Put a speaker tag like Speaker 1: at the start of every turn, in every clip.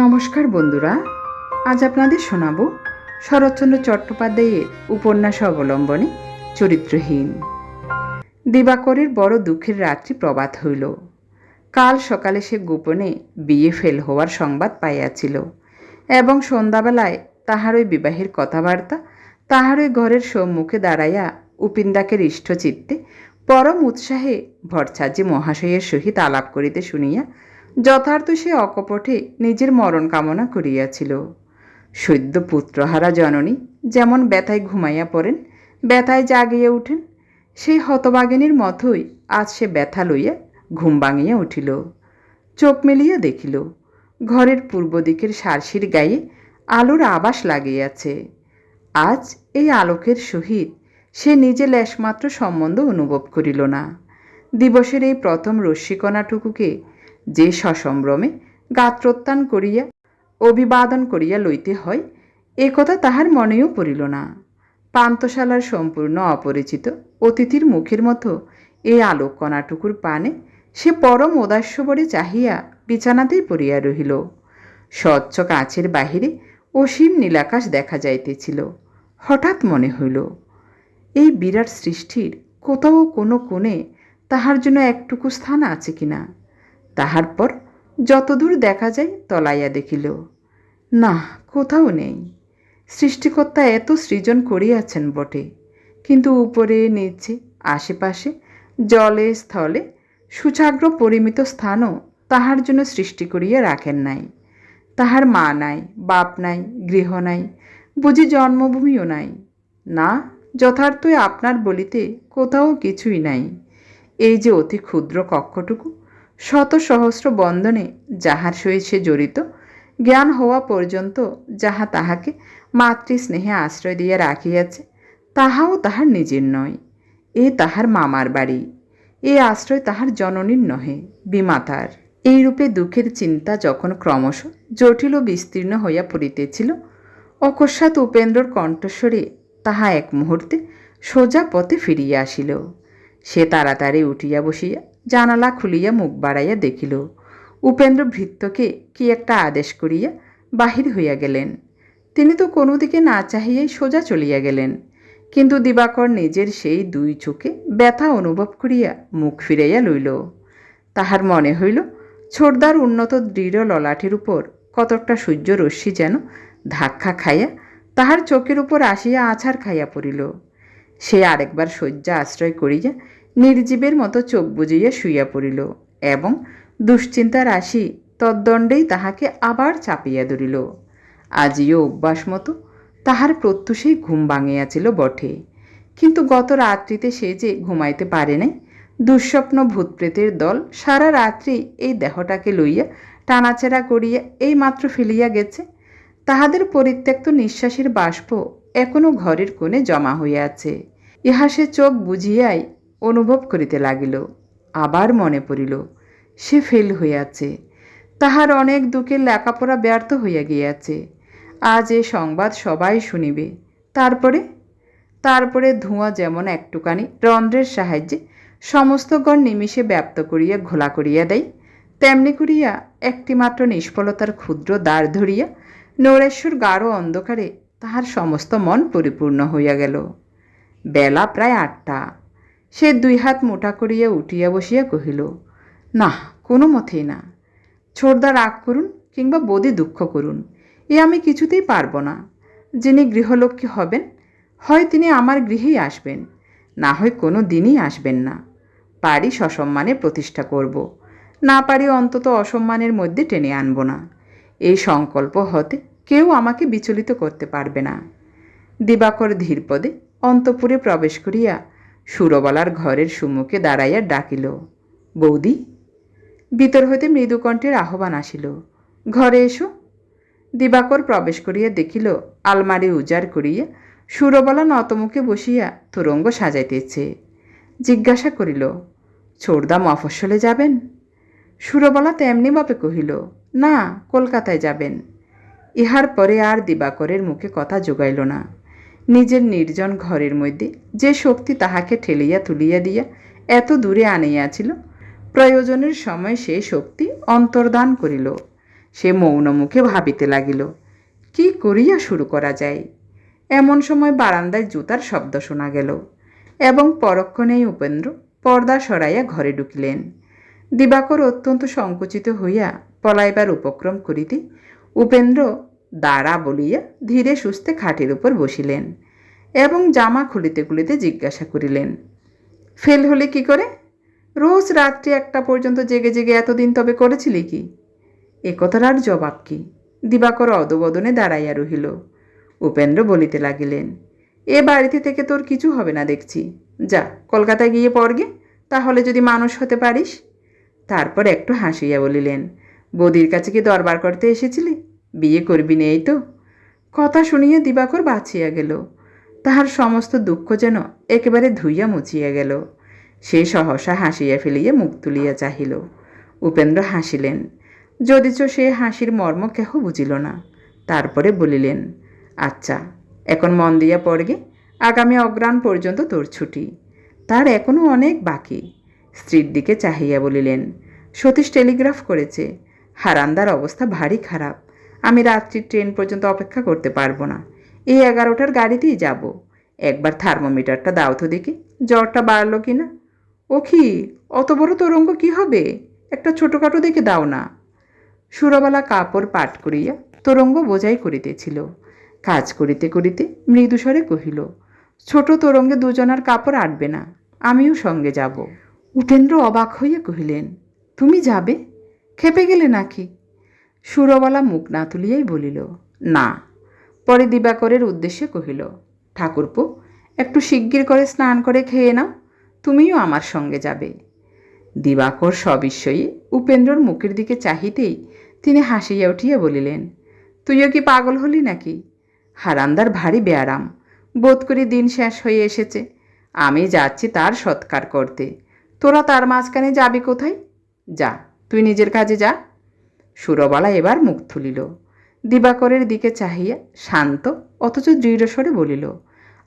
Speaker 1: নমস্কার বন্ধুরা, আজ আপনাদের শোনাব শরৎচন্দ্র চট্টোপাধ্যায়ের উপন্যাস অবলম্বনে চরিত্রহীন। দিবাকরের বড় দুঃখের রাত্রি প্রভাত হইল। কাল সকালে সে গোপনে বিয়ে ফেল হওয়ার সংবাদ পাইয়াছিল এবং সন্ধ্যাবেলায় তাহার ওই বিবাহের কথাবার্তা তাহার ওই ঘরের সম্মুখে দাঁড়াইয়া উপিন্দাকে হৃষ্টচিত্তে পরম উৎসাহে ভট্টাচার্য মহাশয়ের সহিত আলাপ করিতে শুনিয়া যথার্থ সে অকপটে নিজের মরণ কামনা করিয়াছিল। সদ্য পুত্রহারা জননী যেমন ব্যথায় ঘুমাইয়া পড়েন, ব্যথায় জাগিয়া উঠেন, সেই হতভাগিনীর মতোই আজ সে ব্যথা লইয়া ঘুম ভাঙিয়া উঠিল। চোখ মেলিয়া দেখিল ঘরের পূর্ব দিকের সারসির গায়ে আলোর আভাস লাগিয়াছে। আজ এই আলোকের সহিত সে নিজে লেশমাত্র সম্বন্ধ অনুভব করিল না। দিবসের এই প্রথম রশ্মিকণাটুকুকে যে সসম্ভ্রমে গাত্রোত্থান করিয়া অভিবাদন করিয়া লইতে হয়, এ কথা তাহার মনেও পড়িল না। পান্থশালার সম্পূর্ণ অপরিচিত অতিথির মুখের মতো এই আলোক কণাটুকুর পানে সে পরম উদাস্যবরে চাহিয়া বিছানাতেই পড়িয়া রহিল। স্বচ্ছ কাঁচের বাহিরে অসীম নীলাকাশ দেখা যাইতেছিল। হঠাৎ মনে হইল, এই বিরাট সৃষ্টির কোথাও কোনো কোণে তাহার জন্য একটুকু স্থান আছে কিনা। তাহার পর যতদূর দেখা যায় তলাইয়া দেখিল, না, কোথাও নেই। সৃষ্টিকর্তা এত সৃজন করিয়াছেন বটে, কিন্তু উপরে নিচে আশেপাশে জলে স্থলে সুচাগ্র পরিমিত স্থানও তাহার জন্য সৃষ্টি করিয়া রাখেন নাই। তাহার মা নাই, বাপ নাই, গৃহ নাই, বুঝি জন্মভূমিও নাই। না, যথার্থই আপনার বলিতে কোথাও কিছুই নাই। এই যে অতি ক্ষুদ্র কক্ষটুকু, শত সহস্র বন্ধনে যাহার সহিত সে জড়িত, জ্ঞান হওয়া পর্যন্ত যাহা তাহাকে মাতৃস্নেহে আশ্রয় দিয়া রাখিয়াছে, তাহাও তাহার নিজের নয়। এ তাহার মামার বাড়ি। এ আশ্রয় তাহার জননীর নহে, বিমাতার। এইরূপে দুঃখের চিন্তা যখন ক্রমশ জটিল ও বিস্তীর্ণ হইয়া পড়িতেছিল, অকস্মাৎ উপেন্দ্রর কণ্ঠস্বরে তাহা এক মুহূর্তে সোজা পথে ফিরিয়া আসিল। সে তাড়াতাড়ি উঠিয়া বসিয়া জানালা খুলিয়া মুখ বাড়াইয়া দেখিল উপেন্দ্র ভৃত্যকে কি একটা আদেশ করিয়া বাহির হইয়া গেলেন। তিনি তো কোনো দিকে না চাহিয়াই সোজা চলিয়া গেলেন, কিন্তু দিবাকর নিজের সেই দুই চোখে ব্যথা অনুভব করিয়া মুখ ফিরাইয়া লইল। তাহার মনে হইল ছোটদার উন্নত দৃঢ় ললাটের উপর কতকটা সূর্য রশ্মি যেন ধাক্কা খাইয়া তাহার চোখের উপর আসিয়া আছাড় খাইয়া পড়িল। সে আরেকবার শয্যা আশ্রয় করিয়া নির্জীবের মতো চোখ বুজিয়া শুইয়া পড়িল এবং দুশ্চিন্তার রাশি তদ্দণ্ডেই তাহাকে আবার চাপিয়া ধরিল। আজিও অভ্যাস মতো তাহার প্রত্যুষেই ঘুম ভাঙিয়াছিল বটে, কিন্তু গত রাত্রিতে সে যে ঘুমাইতে পারে নাই। দুঃস্বপ্ন ভূতপ্রেতের দল সারা রাত্রি এই দেহটাকে লইয়া টানাচেরা করিয়া এই মাত্র ফেলিয়া গেছে। তাহাদের পরিত্যক্ত নিঃশ্বাসের বাষ্প এখনো ঘরের কোণে জমা হইয়া আছে। ইহা সে চোখ বুঝিয়াই অনুভব করিতে লাগিল। আবার মনে পড়িল সে ফেল হইয়াছে, তাহার অনেক দুঃখের লেখাপড়া ব্যর্থ হইয়া গিয়াছে। আজ এ সংবাদ সবাই শুনিবে। তারপরে ধোঁয়া যেমন একটুখানি রন্ধ্রের সাহায্যে সমস্ত ঘর নিমিষে ব্যাপ্ত করিয়া ঘোলা করিয়া দেয়, তেমনি করিয়া একটিমাত্র নিষ্ফলতার ক্ষুদ্র দ্বার ধরিয়া নরেশ্বর গাঢ় অন্ধকারে তাহার সমস্ত মন পরিপূর্ণ হইয়া গেল। বেলা প্রায় 8টা। সে দুই হাত মোটা করিয়া উঠিয়া বসিয়া কহিল, না, কোনো মতেই না। ছোটদা রাগ করুন কিংবা বৌদি দুঃখ করুন, এ আমি কিছুতেই পারব না। যিনি গৃহলক্ষ্মী হবেন, হয় তিনি আমার গৃহেই আসবেন, না হয় কোনো দিনই আসবেন না। পারি সসম্মানে প্রতিষ্ঠা করব, না পারি অন্তত অসম্মানের মধ্যে টেনে আনব না। এই সংকল্প হতে কেউ আমাকে বিচলিত করতে পারবে না। দিবাকর ধীরপদে অন্তঃপুরে প্রবেশ করিয়া সুরবালার ঘরের সম্মুখে দাঁড়াইয়া ডাকিল, বৌদি। ভিতর হইতে মৃদুকণ্ঠের আহ্বান আসিল, ঘরে এসো। দিবাকর প্রবেশ করিয়া দেখিল আলমারি উজাড় করিয়া সুরবালা নতমুখে বসিয়া তোরঙ্গ সাজাইতেছে। জিজ্ঞাসা করিল, ছোটদা মফস্বলে যাবেন? সুরবালা তেমনিভাবে কহিল, না, কলকাতায় যাবেন। ইহার পরে আর দিবাকরের মুখে কথা জোগাইল না। নিজের নির্জন ঘরের মধ্যে যে শক্তি তাহাকে ঠেলিয়া তুলিয়া দিয়া এত দূরে আনিয়াছিল, প্রয়োজনের সময় সেই শক্তি অন্তর্ধান করিল। সে মৌন মুখে ভাবিতে লাগিল, কি করিয়া শুরু করা যায়। এমন সময় বারান্দায় জুতার শব্দ শোনা গেল এবং পরক্ষণেই উপেন্দ্র পর্দা সরাইয়া ঘরে ঢুকিলেন। দিবাকর অত্যন্ত সংকুচিত হইয়া পলাইবার উপক্রম করিতে উপেন্দ্র দাঁড়া বলিয়া ধীরে সুস্থে খাটের উপর বসিলেন এবং জামা খুলিতে খুলিতে জিজ্ঞাসা করিলেন, ফেল হলে কি করে? রোজ রাত্রি 1টা পর্যন্ত জেগে জেগে এতদিন তবে করেছিলি কি? এ কথার আর জবাব কি? দিবাকর অদবদনে দাঁড়াইয়া রহিল। উপেন্দ্র বলিতে লাগিলেন, এ বাড়িতে থেকে তোর কিছু হবে না দেখছি। যা, কলকাতায় গিয়ে পড়গে, তাহলে যদি মানুষ হতে পারিস। তারপর একটু হাসিয়া বলিলেন, বৌদির কাছে কি দরবার করতে এসেছিলি? বিয়ে করবি না এই তো? কথা শুনিয়া দিবাকর বাঁচিয়া গেল। তাহার সমস্ত দুঃখ যেন একেবারে ধুইয়া মুছিয়া গেল। সে সহসা হাসিয়া ফেলিয়া মুখ তুলিয়া চাহিল। উপেন্দ্র হাসিলেন, যদিচ সে হাসির মর্ম কেহ বুঝিল না। তারপরে বলিলেন, আচ্ছা, এখন মন দিয়া পড়গে, আগামী অগ্রাণ পর্যন্ত তোর ছুটি। তার এখনও অনেক বাকি। স্ত্রীর দিকে চাহিয়া বলিলেন, সতীশ টেলিগ্রাফ করেছে, হারান্দার অবস্থা ভারী খারাপ। আমি রাত্রির ট্রেন পর্যন্ত অপেক্ষা করতে পারবো না। এই 11টার গাড়িতেই যাব। একবার থার্মোমিটারটা দাও তো দেখি, জ্বরটা বাড়লো কি না। ও কি, অত বড় তরঙ্গ কি হবে? একটা ছোটোখাটো দেখে দাও না। সুরবালা কাপড় পাট করিয়া তরঙ্গ বোঝাই করিতেছিল। কাজ করিতে করিতে মৃদুস্বরে কহিল, ছোট তরঙ্গে দুজনার কাপড় আটবে না, আমিও সঙ্গে যাব। উপেন্দ্র অবাক হইয়া কহিলেন, তুমি যাবে? খেপে গেলে নাকি? সুরবালা মুখ না তুলিয়াই বলিল, না। পরে দিবাকরের উদ্দেশ্যে কহিল, ঠাকুরপো, একটু শিগগির করে স্নান করে খেয়ে নাও, তুমিও আমার সঙ্গে যাবে। দিবাকর সবিস্ময়ে উপেন্দ্রর মুখের দিকে চাহিতেই তিনি হাসিয়া উঠিয়া বলিলেন, তুইও কি পাগল হলি নাকি? হারান্দার ভারী ব্যারাম, বোধ করি দিন শেষ হয়ে এসেছে। আমি যাচ্ছি তার সৎকার করতে, তোরা তার মাঝখানে যাবি কোথায়? যা, তুই নিজের কাজে যা। সুরবালা এবার মুখ তুলিল। দিবাকরের দিকে চাহিয়া শান্ত অথচ দৃঢ়স্বরে বলিল,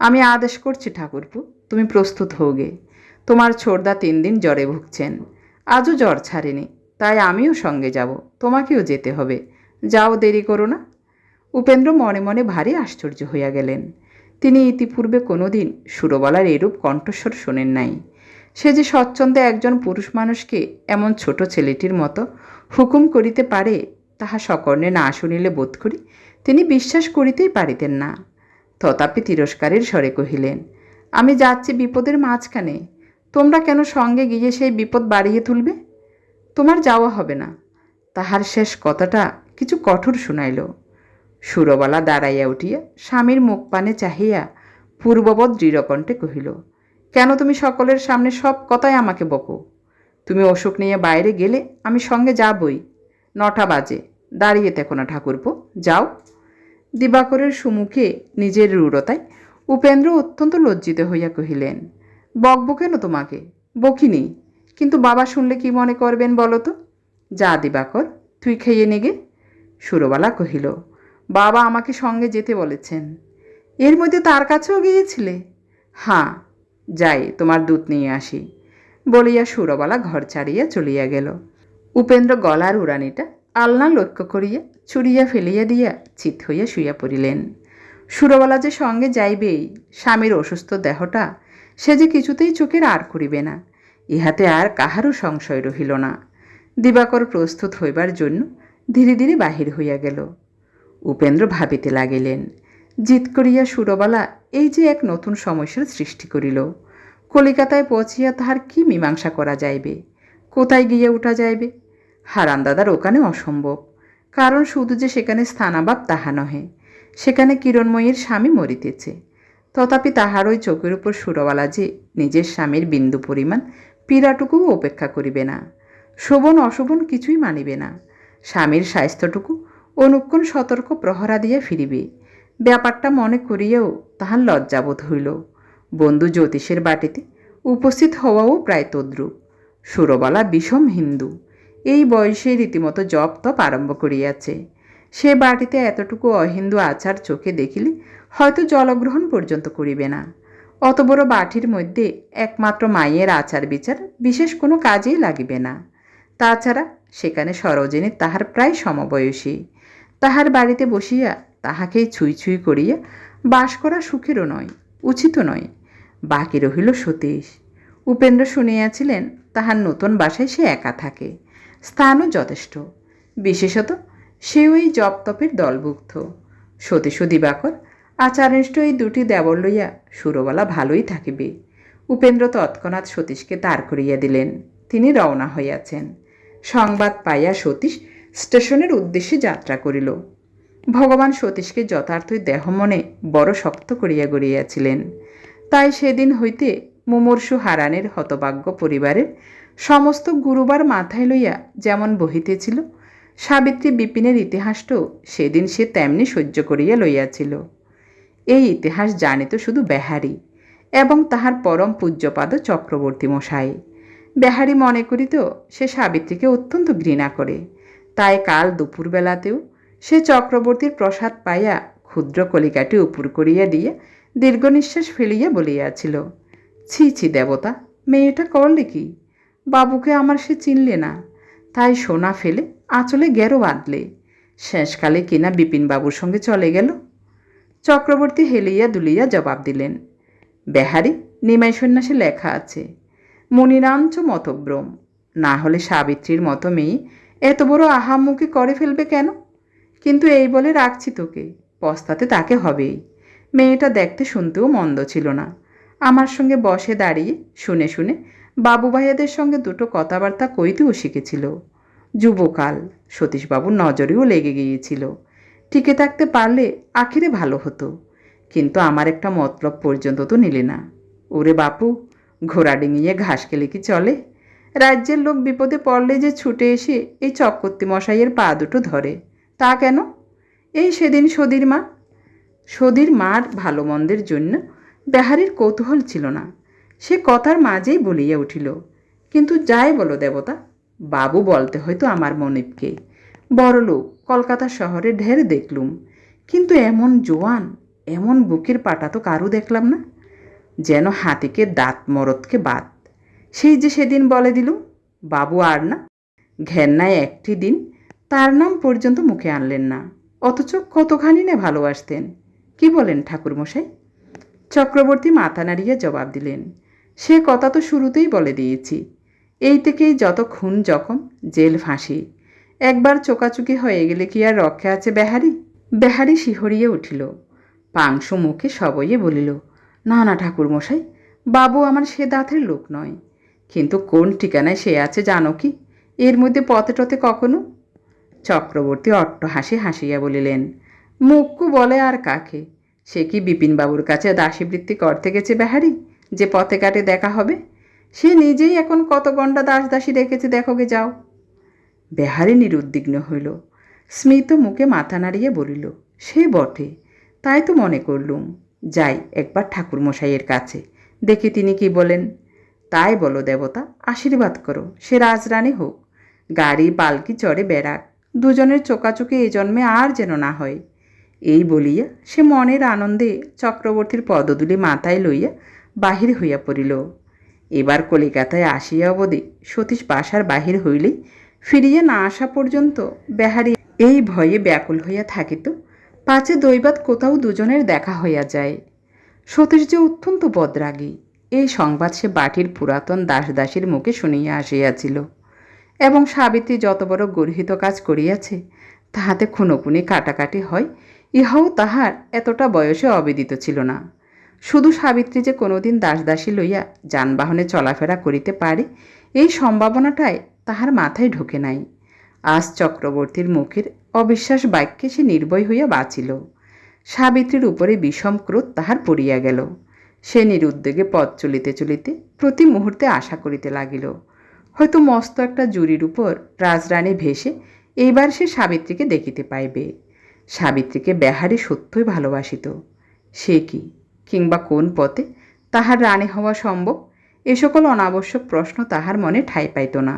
Speaker 1: আমি আদেশ করছি ঠাকুরপো, তুমি প্রস্তুত হওগে। তোমার ছোড়দা 3 দিন জ্বরে ভুগছেন, আজও জ্বর ছাড়েনি, তাই আমিও সঙ্গে যাব, তোমাকেও যেতে হবে। যাও, দেরি করো না। উপেন্দ্র মনে মনে ভারী আশ্চর্য হইয়া গেলেন। তিনি ইতিপূর্বে কোনো দিন সুরবালার এরূপ কণ্ঠস্বর শোনেন নাই। সে যে স্বচ্ছন্দে একজন পুরুষ মানুষকে এমন ছোট ছেলেটির মতো হুকুম করিতে পারে, তাহা সকর্ণে না শুনিলে বোধ করি তিনি বিশ্বাস করিতেই পারিতেন না। তথাপি তিরস্কারের স্বরে কহিলেন, আমি যাচ্ছি বিপদের মাঝখানে, তোমরা কেন সঙ্গে গিয়ে সেই বিপদ বাড়িয়ে তুলবে? তোমার যাওয়া হবে না। তাহার শেষ কথাটা কিছু কঠোর শুনাইল। সুরবালা দাঁড়াইয়া উঠিয়া স্বামীর মুখ পানে চাহিয়া পূর্ববৎ দৃঢ়কণ্ঠে কহিল, কেন তুমি সকলের সামনে সব কথাই আমাকে বকো? তুমি অসুখ নিয়ে বাইরে গেলে আমি সঙ্গে যাবই। 9টা বাজে, দাঁড়িয়ে থেকো না ঠাকুরপো, যাও। দিবাকরের সুমুখে নিজের রূঢ়তায় উপেন্দ্র অত্যন্ত লজ্জিত হইয়া কহিলেন, বকবো কেন তোমাকে? বকিনি, কিন্তু বাবা শুনলে কি মনে করবেন বলো তো? যা দিবাকর, তুই খেয়ে নেগে। সুরবালা কহিল, বাবা আমাকে সঙ্গে যেতে বলেছেন। এর মধ্যে তার কাছেও গিয়েছিলে? হ্যাঁ, যাই, তোমার দুধ নিয়ে আসি, বলিয়া সুরবালা ঘর ছাড়িয়া চলিয়া গেল। উপেন্দ্র গলার উড়ানিটা আলনা লক্ষ্য করিয়া ছুড়িয়া ফেলিয়া দিয়া চিত হইয়া শুইয়া পড়িলেন। সুরবালা যে সঙ্গে যাইবেই, স্বামীর অসুস্থ দেহটা সে যে কিছুতেই চোখের আর করিবে না, ইহাতে আর কাহারও সংশয় রহিল না। দিবাকর প্রস্তুত হইবার জন্য ধীরে ধীরে বাহির হইয়া গেল। উপেন্দ্র ভাবিতে লাগিলেন, জিত করিয়া সুরবালা এই যে এক নতুন সমস্যার সৃষ্টি করিল। কলিকাতায় পৌঁছিয়া তাহার কি মীমাংসা করা যাইবে? কোথায় গিয়ে উঠা যাইবে? হারানদাদার ওখানে অসম্ভব, কারণ শুধু যে সেখানে স্থানাভাব তাহা নহে, সেখানে কিরণময়ীর স্বামী মরিতেছে। তথাপি তাহার ওই চোখের উপর সুরবালা যে নিজের স্বামীর বিন্দু পরিমাণ পীড়াটুকুও উপেক্ষা করিবে না, শোভন অশোভন কিছুই মানিবে না, স্বামীর স্বাস্থ্যটুকু অনুক্ষণ সতর্ক প্রহরা দিয়া ফিরিবে। ব্যাপারটা মনে করিয়াও তাহার লজ্জাবোধ হইল। বন্ধু জ্যোতিষের বাটিতে উপস্থিত হওয়াও প্রায় তদ্রূপ। সুরবালা বিষম হিন্দু, এই বয়সে রীতিমতো জপ তপ আরম্ভ করিয়াছে। সে বাটিতে এতটুকু অহিন্দু আচার চোখে দেখিলে হয়তো জলগ্রহণ পর্যন্ত করিবে না। অত বড় বাটির মধ্যে একমাত্র মায়ের আচার বিচার বিশেষ কোনো কাজেই লাগিবে না। তাছাড়া সেখানে সরোজিনী তাহার প্রায় সমবয়সী। তাহার বাড়িতে বসিয়া তাহাকেই ছুঁই ছুঁই করিয়া বাস করা সুখেরও নয়, উচিত নয়। বাকি রহিল সতীশ। উপেন্দ্র শুনিয়াছিলেন তাহার নতুন বাসায় সে একা থাকে, স্থানও যথেষ্ট। বিশেষত সেও এই জপতপের দলভুক্ত। সতীশ ও দিবাকর আচারনিষ্ঠ এই দুটি দেবর লইয়া সুরবালা ভালোই থাকিবে। উপেন্দ্র তৎক্ষণাৎ সতীশকে দাঁড় করিয়া দিলেন। তিনি রওনা হইয়াছেন। সংবাদ পাইয়া সতীশ স্টেশনের উদ্দেশ্যে যাত্রা করিল। ভগবান সতীশকে যথার্থই দেহ মনে বড় শক্ত করিয়া গড়িয়াছিলেন। তাই সেদিন হইতে মুমূর্ষু হারানের হতভাগ্য পরিবারের সমস্ত গুরুবার মাথায় লইয়া যেমন বহিতেছিল, সাবিত্রী বিপিনের ইতিহাসটাও সেদিন সে তেমনি সহ্য করিয়া লইয়াছিল। এই ইতিহাস জানিত শুধু বেহারি এবং তাহার পরম পূজ্যপাদ চক্রবর্তী মশাই। বেহারি মনে করিত সে সাবিত্রীকে অত্যন্ত ঘৃণা করে। তাই কাল দুপুরবেলাতেও সে চক্রবর্তীর প্রসাদ পাইয়া ক্ষুদ্র কলিকাটি উপর করিয়া দিয়া দীর্ঘ নিঃশ্বাস ফেলিয়া বলিয়াছিল, ছি ছি দেবতা, মেয়েটা করলে কি? বাবুকে আমার সে চিনলে না, তাই সোনা ফেলে আঁচলে গেরো বাঁধলে। শেষকালে কিনা বিপিনবাবুর সঙ্গে চলে গেল। চক্রবর্তী হেলিয়া দুলিয়া জবাব দিলেন, বেহারি, নিমাই সন্ন্যাসে লেখা আছে, মুনিরাঞ্চ মতভ্রম। না হলে সাবিত্রীর মতো মেয়ে এত বড় আহাম্মুকি করে ফেলবে কেন? কিন্তু এই বলে রাখছি তোকে, পস্তাতে তাকে হবেই। মেয়েটা দেখতে শুনতেও মন্দ ছিল না। আমার সঙ্গে বসে দাঁড়িয়ে শুনে শুনে বাবু ভাইয়াদের সঙ্গে দুটো কথাবার্তা কইতেও শিখেছিল। যুবকাল সতীশবাবুর নজরেও লেগে গিয়েছিল। টিকে থাকতে পারলে আখিরে ভালো হতো, কিন্তু আমার একটা মতলব পর্যন্ত তো নিলে না। ওরে বাপু, ঘোড়া ডিঙিয়ে ঘাস খেলে কি চলে? রাজ্যের লোক বিপদে পড়লে যে ছুটে এসে এই চক্রবর্তী মশাইয়ের পা দুটো ধরে, তা কেন? এই সেদিন সদীর মার ভালো মন্দের জন্য বেহারির কৌতূহল ছিল না। সে কথার মাঝেই বলিয়া উঠিল, কিন্তু যাই বলো দেবতা, বাবু বলতে হয়তো আমার মনিবকে বড় লোক, কলকাতা শহরে ঢের দেখলুম, কিন্তু এমন জোয়ান, এমন বুকের পাটা তো কারু দেখলাম না। যেন হাতিকে দাঁত মরদকে বাদ। সেই যে সেদিন বলে দিলুম, বাবু আর না। ঘেন্নায় একটি দিন তার নাম পর্যন্ত মুখে আনলেন না, অথচ কতখানি না ভালোবাসতেন। কি বলেন ঠাকুরমশাই? চক্রবর্তী মাথা নাড়িয়ে জবাব দিলেন, সে কথা তো শুরুতেই বলে দিয়েছি। এই থেকেই যত খুন জখম, জেল, ফাঁসি। একবার চোকাচুকি হয়ে গেলে কি আর রক্ষা আছে বেহারি? বেহারি শিহরিয়ে উঠিল। পাংশু মুখে সবইয়ে বলিল, না না ঠাকুরমশাই, বাবু আমার সে দাঁতের লোক নয়। কিন্তু কোন ঠিকানায় সে আছে জানো কি? এর মধ্যে পথে টথে কখনো? চক্রবর্তী অট্টহাসি হাসিয়া বলিলেন, মুক্কু বলে আর কাকে? সে কি বিপিনবাবুর কাছে দাসীবৃত্তি করতে গেছে বেহারি, যে পথে কাটে দেখা হবে? সে নিজেই এখন কত গণ্ডা দাসী রেখেছে, দেখোগে যাও। বেহারি নিরুদ্বিগ্ন হইল। স্মিত মুখে মাথা নাড়িয়ে বলিল, সে বটে, তাই তো মনে করলুম। যাই একবার ঠাকুরমশাইয়ের কাছে, দেখি তিনি কি বলেন। তাই বলো দেবতা, আশীর্বাদ করো সে রাজরানী হোক, গাড়ি পালকি চড়ে বেড়াক, দুজনের চোকাচোকে এ জন্মে আর যেন না হয়। এই বলিয়া সে মনের আনন্দে চক্রবর্তীর পদধূলি মাথায় লইয়া বাহির হইয়া পড়িল। এবার কলিকাতায় আসিয়া অবধি সতীশ বাসার বাহির হইলেই ফিরিয়া না আসা পর্যন্ত বেহারি এই ভয়ে ব্যাকুল হইয়া থাকিত, পাছে দৈবাৎ কোথাও দুজনের দেখা হইয়া যায়। সতীশ যে অত্যন্ত বদরাগী, এই সংবাদ সে বাটির পুরাতন দাসদাসীর মুখে শুনিয়া আসিয়াছিল, এবং সাবিত্রী যত বড় গর্হিত কাজ করিয়াছে তাহাতে খুনোখুনি কাটাকাটি হয়, ইহাও তাহার এতটা বয়সে অবেদিত ছিল না। শুধু সাবিত্রী যে কোনোদিন দাসদাসী লইয়া যানবাহনে চলাফেরা করিতে পারে, এই সম্ভাবনাটাই তাহার মাথায় ঢোকে নাই। আজ চক্রবর্তীর মুখের অবিশ্বাস বাক্যে সে নির্ভয় হইয়া বাঁচিল। সাবিত্রীর উপরে বিষম ক্রোধ তাহার পড়িয়া গেল। সে নিরুদ্যোগে পথ চলিতে চলিতে প্রতি মুহূর্তে আশা করিতে লাগিল, হয়তো মস্ত একটা জুড়ির উপর রাজরানী ভেসে এইবার সে সাবিত্রীকে দেখিতে পাইবে। সাবিত্রীকে বেহারি সত্যই ভালোবাসিত। সে কি, কিংবা কোন পথে তাহার রানী হওয়া সম্ভব, এ সকল অনাবশ্যক প্রশ্ন তাহার মনে ঠাঁই পাইত না।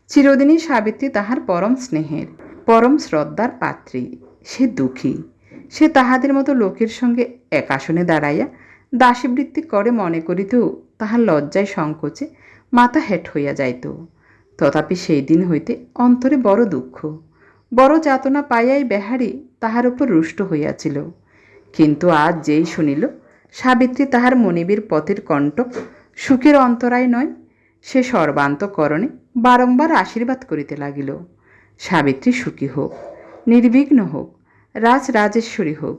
Speaker 1: চিরদিনই সাবিত্রী তাহার পরম স্নেহের, পরম শ্রদ্ধার পাত্রী। সে দুঃখী। সে তাহাদের মতো লোকের সঙ্গে এক আসনে দাঁড়াইয়া দাসীবৃত্তি করে মনে করিতেও তাহার লজ্জায় সংকোচে মাথা হেঁট হইয়া যাইত। তথাপি সেই দিন হইতে অন্তরে বড় দুঃখ, বড় যাতনা পাইয়াই বেহারি তাহার উপর রুষ্ট হইয়াছিল। কিন্তু আজ যেই শুনিল সাবিত্রী তাহার মনিবের পথের কণ্টক, সুখের অন্তরায় নয়, সে সর্বান্তকরণে বারংবার আশীর্বাদ করিতে লাগিল, সাবিত্রী সুখী হোক, নির্বিঘ্ন হোক, রাজরাজেশ্বরী হোক,